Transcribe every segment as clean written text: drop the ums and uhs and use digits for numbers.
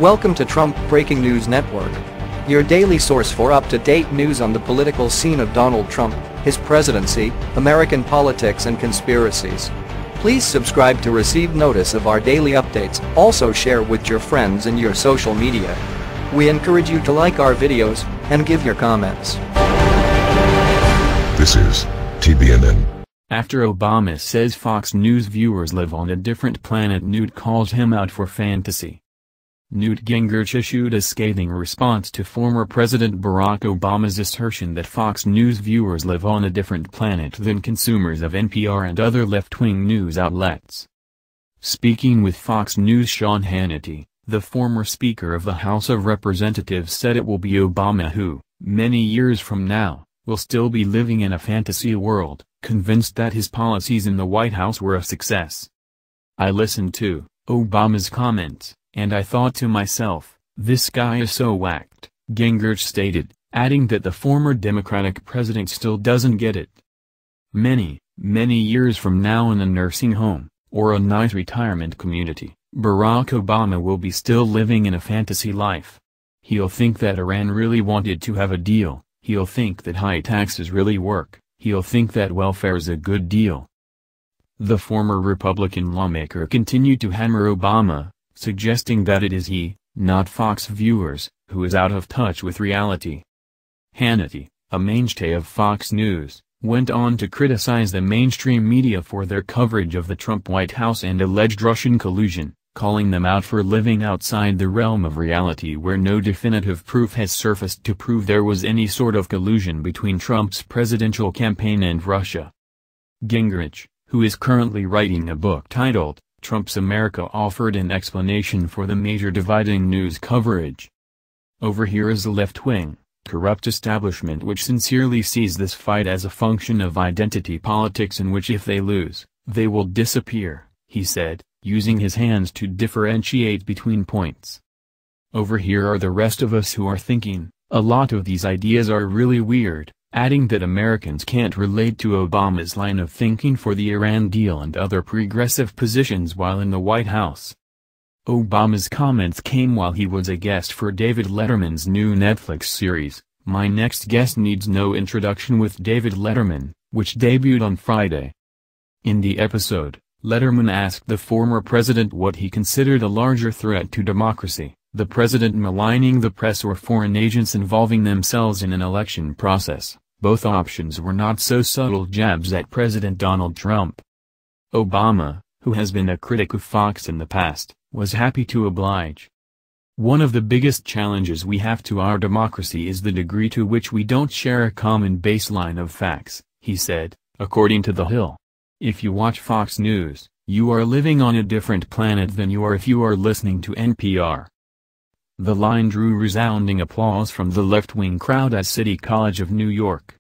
Welcome to Trump Breaking News Network, your daily source for up-to-date news on the political scene of Donald Trump, his presidency, American politics and conspiracies. Please subscribe to receive notice of our daily updates. Also share with your friends and your social media. We encourage you to like our videos and give your comments. This is TBNN. After Obama says Fox News viewers live on a different planet, Newt calls him out for fantasy. Newt Gingrich issued a scathing response to former President Barack Obama's assertion that Fox News viewers live on a different planet than consumers of NPR and other left-wing news outlets. Speaking with Fox News' Sean Hannity, the former Speaker of the House of Representatives said it will be Obama who, many years from now, will still be living in a fantasy world, convinced that his policies in the White House were a success. "I listened to Obama's comments, and I thought to myself, this guy is so whacked," Gingrich stated, adding that the former Democratic president still doesn't get it. Many years from now, in a nursing home, or a nice retirement community, Barack Obama will be still living in a fantasy life. He'll think that Iran really wanted to have a deal, he'll think that high taxes really work, he'll think that welfare's a good deal. The former Republican lawmaker continued to hammer Obama, suggesting that it is he, not Fox viewers, who is out of touch with reality. Hannity, a mainstay of Fox News, went on to criticize the mainstream media for their coverage of the Trump White House and alleged Russian collusion, calling them out for living outside the realm of reality where no definitive proof has surfaced to prove there was any sort of collusion between Trump's presidential campaign and Russia. Gingrich, who is currently writing a book titled Trump's America, offered an explanation for the major dividing news coverage. "Over here is a left-wing, corrupt establishment which sincerely sees this fight as a function of identity politics in which if they lose, they will disappear," he said, using his hands to differentiate between points. "Over here are the rest of us who are thinking, a lot of these ideas are really weird," adding that Americans can't relate to Obama's line of thinking for the Iran deal and other progressive positions while in the White House. Obama's comments came while he was a guest for David Letterman's new Netflix series, My Next Guest Needs No Introduction with David Letterman, which debuted on Friday. In the episode, Letterman asked the former president what he considered a larger threat to democracy, the president maligning the press or foreign agents involving themselves in an election process. Both options were not so subtle jabs at President Donald Trump. Obama, who has been a critic of Fox in the past, was happy to oblige. "One of the biggest challenges we have to our democracy is the degree to which we don't share a common baseline of facts," he said, according to The Hill. "If you watch Fox News, you are living on a different planet than you are if you are listening to NPR." The line drew resounding applause from the left-wing crowd at City College of New York.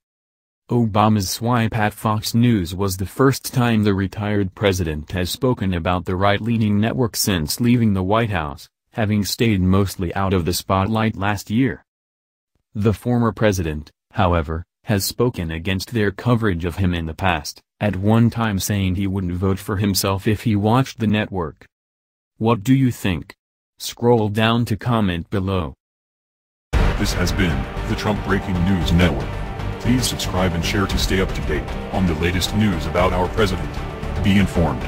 Obama's swipe at Fox News was the first time the retired president has spoken about the right-leaning network since leaving the White House, having stayed mostly out of the spotlight last year. The former president, however, has spoken against their coverage of him in the past, at one time saying he wouldn't vote for himself if he watched the network. What do you think? Scroll down to comment below. This has been the Trump Breaking News Network. Please subscribe and share to stay up to date on the latest news about our president. Be informed.